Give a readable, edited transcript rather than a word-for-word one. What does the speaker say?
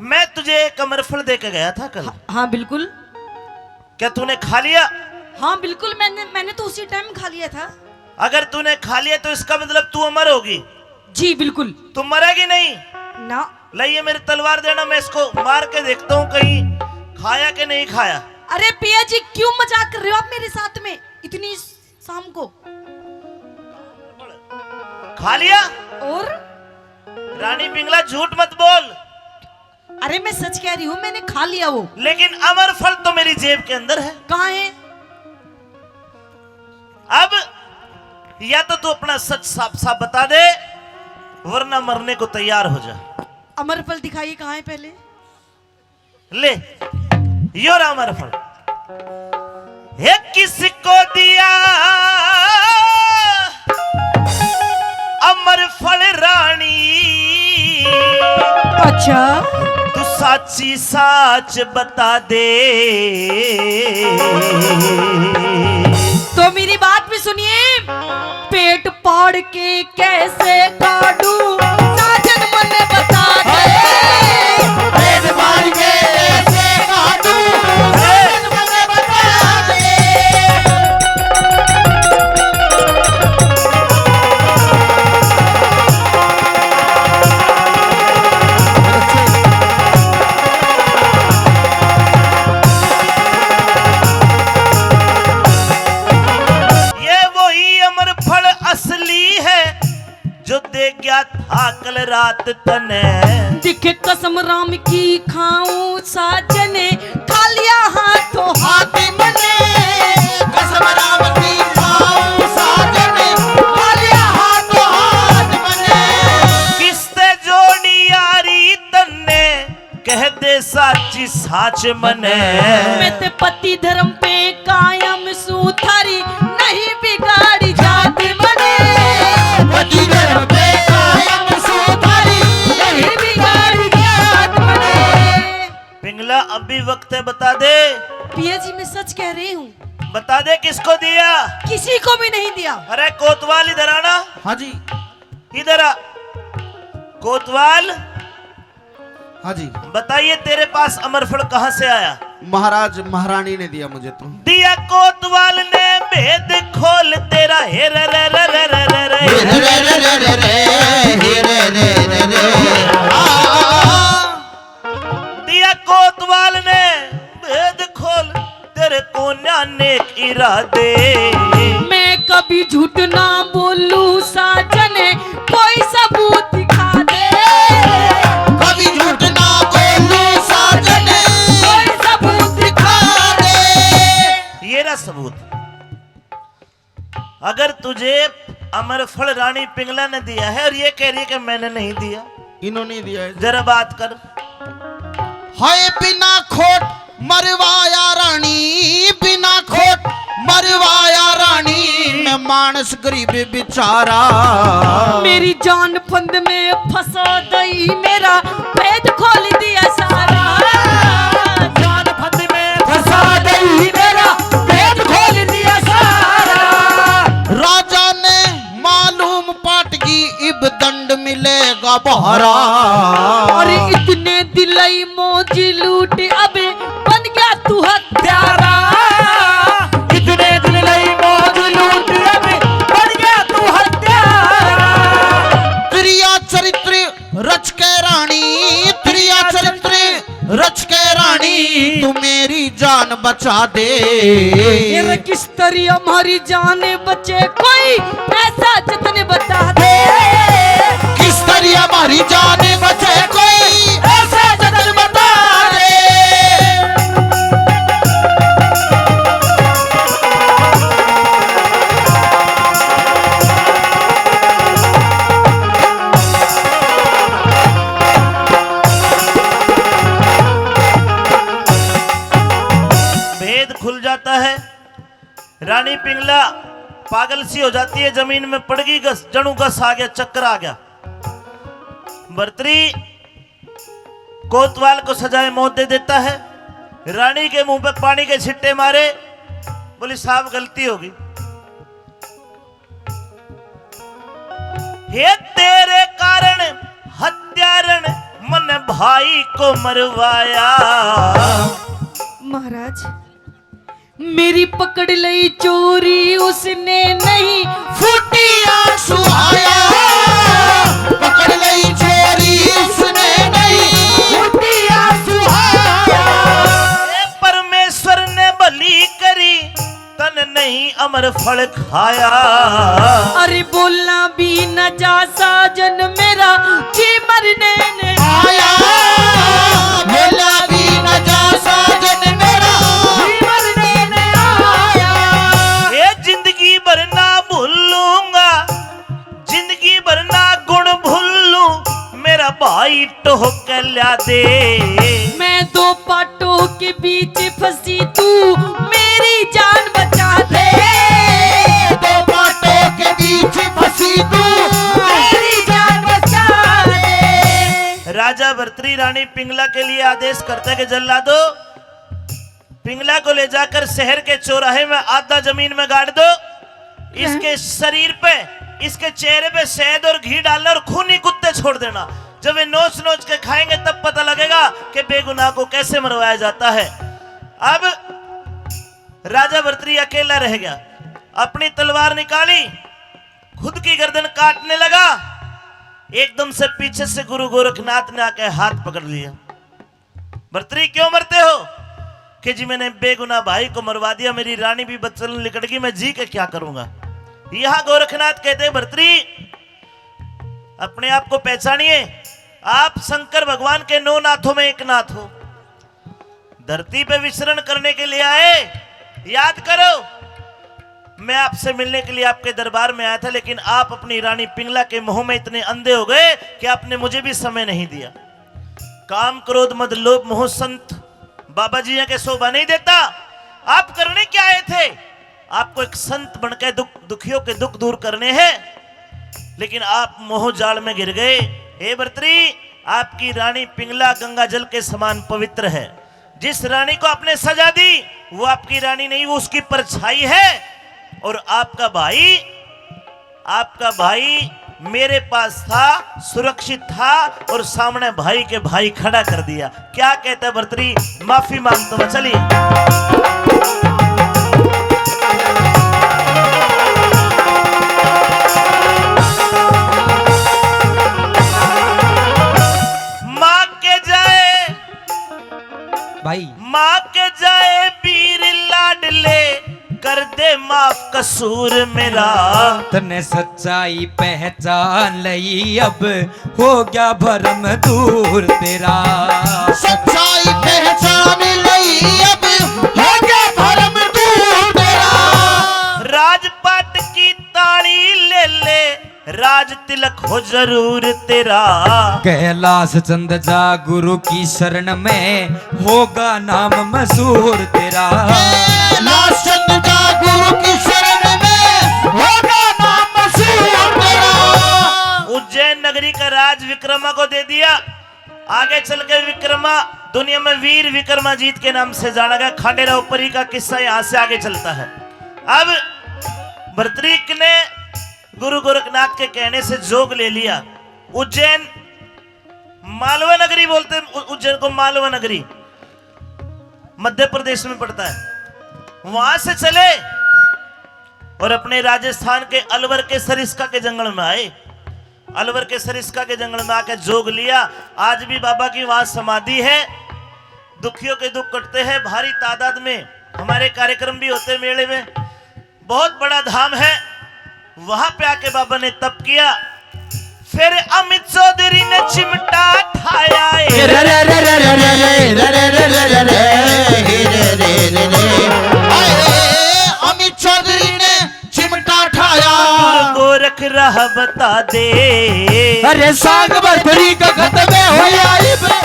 मैं तुझे एक अमरफल दे के गया था कल। हाँ बिल्कुल। क्या तूने खा लिया? हाँ बिल्कुल, मैंने तो उसी टाइम खा लिया था। अगर तूने खा लिया तो इसका मतलब तू अमर होगी। जी बिल्कुल। तू मरेगी नहीं ना। लाइए मेरी तलवार देना, मैं इसको मार के देखता हूँ कहीं खाया कि नहीं खाया। अरे पिया जी क्यों मजाक कर रहे हो आप मेरे साथ में इतनी शाम को? खा लिया? और रानी पिंगला झूठ मत बोल। अरे मैं सच कह रही हूँ, मैंने खा लिया वो। लेकिन अमर फल तो मेरी जेब के अंदर है। कहाँ है? अब या तो तू अपना सच साफ साफ बता दे वरना मरने को तैयार हो जा। अमर फल दिखाइए, कहाँ है पहले? ले यो रहा अमर फल। हे किसको दिया अमर फल रानी? अच्छा तू साची साच बता दे। तो मेरी बात भी सुनिए। पेट फाड़ के कैसे काटूं साजन मन बता दे। पेट फाड़ के कैसे काटूं साजन मन बता दे। जो दे गया था कल रात तने। दिखे कसम राम की खाऊं साजने, खा लिया हाथों हाथी मने। कसम राम की खाऊं साजने, खा लिया हाथों हाथ मने। किसते जोड़ी यारी तन्ने, कह दे साची साच मने। मैं ते पति धर्म पे कायम सूथरी, नहीं बिगाड़ी जाति मने। पति धर्म पे कायम सूथरी, नहीं बिगाड़ी जाति मने। पिंगला अब भी वक्त है, बता दे। पिया जी मैं सच कह रही हूँ। बता दे किसको दिया? किसी को भी नहीं दिया। अरे कोतवाल इधर आना। हाँ जी। इधर आ कोतवाल। हाँ जी। बताइए तेरे पास अमरफल कहाँ से आया? महाराज महारानी ने दिया मुझे। तो दिया कोतवाल ने भेद खोल तेरा। हे रे रे रे रे रे रे रे रे रे रे रे रे रे रे रे रे। दिया कोतवाल ने भेद खोल तेरे कोन्या नेक इरादे। मैं कभी झूठ ना बोलूं साजने, कोई सबूत दिखा दे। कभी झूठ ना बोलूं साजने, कोई सबूत दिखा दे। ये रहा सबूत। अगर तुझे अमरफल रानी पिंगला ने दिया है और ये कह रही है कि मैंने नहीं दिया, इन्होंने दिया है। जरा बात कर। हाय बिना खोट मरवाया रानी, बिना खोट मरवाया रानी। मैं मानस गरीब बेचारा, मेरी जान फंद में फंसा दई, मेरा भेद खोल दिया सारा। जान फंद में फंसा दई, मेरा भेद खोल दिया सारा। राजा ने मालूम पाटगी, इब दंड मिलेगा बहरा। अरे इतने दिलई मौजी लूट, अबे बन गया तू हत्यारा। इतने दिन लई मौज लूट अबे बन गया तू हत्यारा। प्रिया चरित्र रच के रानी, प्रिया चरित्र रच के रानी। तू मेरी जान बचा दे। ये किस तरह हमारी जान बचे, कोई ऐसा जतन बता दे। किस तरह हमारी जान बचे, कोई ऐसा जतन बता दे। भेद खुल जाता है। रानी पिंगला पागल सी हो जाती है, जमीन में पड़ गई, जड़ू गस आ गया, चक्कर आ गया। बर्तरी कोतवाल को सजाए मौत दे देता है। रानी के मुंह पे पानी के छिट्टे मारे, बोली साहब गलती होगी। हे तेरे कारण हत्यारण मन भाई को मरवाया। महाराज मेरी पकड़ लई चोरी उसने नहीं फुटिया सुहाया, पकड़ लई चोरी उसने नहीं फुटिया सुहाया। ए परमेश्वर ने भली करी तन नहीं अमर फल खाया। अरे बोलना भी न जा साजन मेरा जी मरने ने आया, बोला भी न जा साजन मेरा जी मरने ने आया। ये जिंदगी भर ना भूलूंगा, जिंदगी भर ना गुण भूलूं, मेरा भाई टोक ला दे। मैं दो पाटों के बीच फंसी तू मेरी जान बचा दे। दो बातों के बीच फंसी तू मेरी जान बचा दे। राजा भर्तृहरि रानी पिंगला के लिए आदेश करते कि जल्लादो पिंगला को ले जाकर शहर के चौराहे में आधा जमीन में गाड़ दो। इसके शरीर पे, इसके चेहरे पे शहद और घी डालना और खूनी कुत्ते छोड़ देना। जब वे नोच नोच के खाएंगे तब पता लगेगा कि बेगुनाह को कैसे मरवाया जाता है। अब राजा भर्तृहरि अकेला रह गया, अपनी तलवार निकाली, खुद की गर्दन काटने लगा। एकदम से पीछे से गुरु गोरखनाथ ने आके हाथ पकड़ लिया। भर्तृहरि क्यों मरते हो? कि जी मैंने बेगुनाह भाई को मरवा दिया, मेरी रानी भी बदचलन लिकट गई, मैं जी के क्या करूंगा। यहां गोरखनाथ कहते हैं भर्तृहरि अपने आप को पहचानिए, आप शंकर भगवान के 9 नाथों में एक नाथ हो। धरती पे विचरण करने के लिए आए, याद करो मैं आपसे मिलने के लिए आपके दरबार में आया था, लेकिन आप अपनी रानी पिंगला के मोह में इतने अंधे हो गए कि आपने मुझे भी समय नहीं दिया। काम क्रोध मद लोभ मोह संत बाबा जी के शोभा नहीं देता। आप करने क्या आए थे? आपको एक संत बनकर दुखियों के दुख दूर करने हैं, लेकिन आप मोह जाल में गिर गए। हे भर्तृहरि आपकी रानी पिंगला गंगा जल के समान पवित्र है। जिस रानी को आपने सजा दी वो आपकी रानी नहीं, वो उसकी परछाई है। और आपका भाई मेरे पास था, सुरक्षित था, और सामने भाई के भाई खड़ा कर दिया। क्या कहता है भर्तृहरि? माफी मांगता हूं, चलिए। मां के जाए भाई, मां के जाए वीर लाडले, कर दे माफ कसूर मेरा। तने सच्चाई पहचान लई, अब हो गया भरम दूर तेरा। सच्चाई पहचान लई, अब हो गया भरम दूर तेरा। राजपाट की ताली ले ले, राज तिलक हो जरूर तेरा। कैलाश चंद जा गुरु की शरण में, होगा नाम मशहूर तेरा। कैलाश चंद जा गुरु की शरण में, होगा नाम मशहूर तेरा। उज्जैन नगरी का राज विक्रमा को दे दिया। आगे चल के विक्रमा दुनिया में वीर विक्रमाजीत के नाम से जाना गया। खांडेराव परी का किस्सा यहां से आगे चलता है। अब भर्तृहरि ने गुरु गोरखनाथ के कहने से जोग ले लिया। उज्जैन मालवा नगरी बोलते हैं, उज्जैन को मालवा नगरी मध्य प्रदेश में पड़ता है। वहां से चले और अपने राजस्थान के अलवर के सरिस्का के जंगल में आए। अलवर के सरिस्का के जंगल में आकर जोग लिया। आज भी बाबा की वहां समाधि है। दुखियों के दुख कटते हैं। भारी तादाद में हमारे कार्यक्रम भी होते मेले में। बहुत बड़ा धाम है। वहां पे आके बाबा ने तप किया। फिर अमित चौधरी ने चिमटा ठाया। अमित चौधरी ने चिमटा ठाया। गोरख राह बता दे। अरे सांग भर्तृहरि का खत्म होया।